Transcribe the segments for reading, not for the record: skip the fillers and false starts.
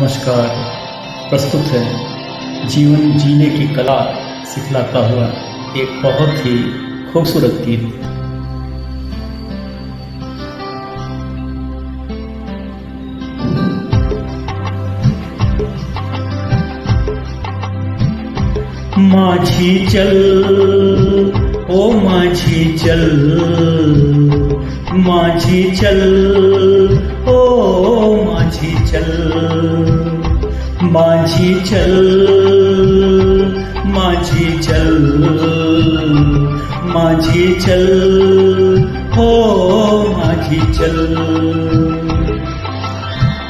नमस्कार। प्रस्तुत है जीवन जीने की कला सिखलाता हुआ एक बहुत ही खूबसूरत गीत। माझी चल ओ माझी चल, माझी चल ओ माझी चल, माझी चल, माझी चल, माझी चल हो माझी चल।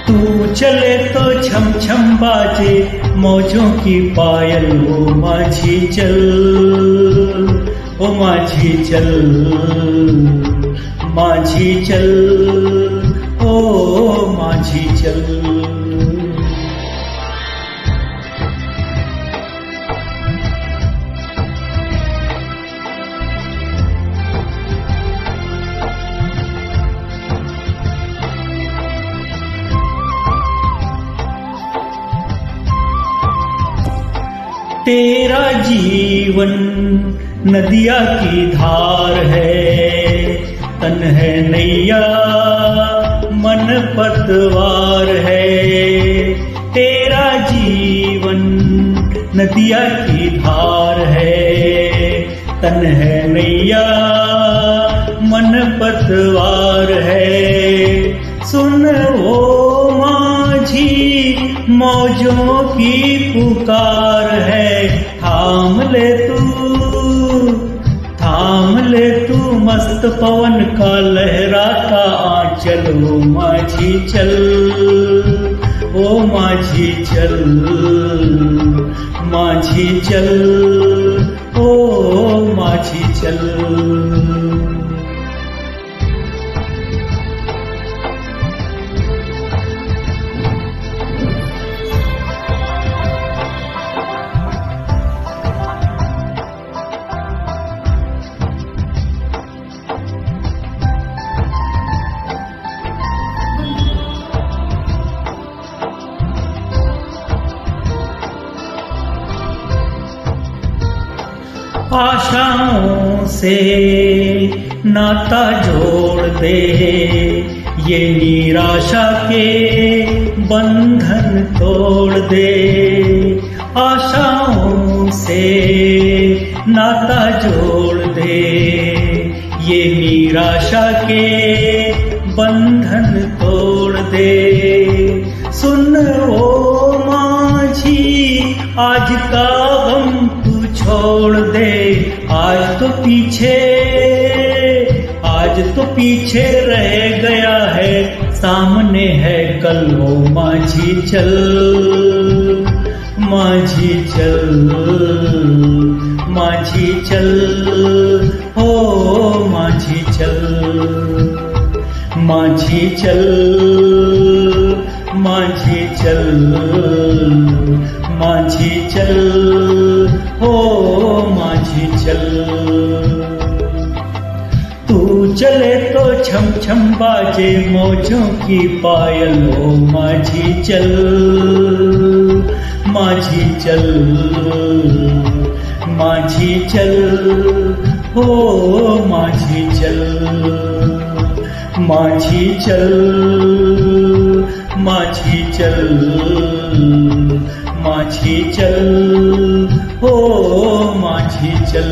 तू चले तो छम छम बाजे मौजों की पायल, ओ माझी चल ओ माझी चल, माझी चल ओ माझी चल। तेरा जीवन नदिया की धार है, तन है नैया मन पतवार है। तेरा जीवन नदिया की धार है, तन है नैया मन पतवार है। सुन ओ माझी मौजों की पुकार है, थाम ले तू मस्त पवन का लहराता आंचल, ओ माझी चल ओ माझी चल, माझी चल ओ माझी चल। आशाओं से नाता जोड़ दे, ये निराशा के बंधन तोड़ दे। आशाओं से नाता जोड़ दे, ये निराशा के बंधन तोड़ दे। सुन ओ माझी आज का गम छोड़ दे, आज तो पीछे रह गया है, सामने है कल, ओ माझी चल, माझी चल, माझी चल ओ माझी चल, माझी चल, माझी चल, माझी चल हो माझी चल। तू चले तो छम छम बाजे मौजों की पायल, ओ माझी चल, माझी चल, माझी चल हो माझी चल, माझी चल, माझी चल, माझी चल हो माझी चल।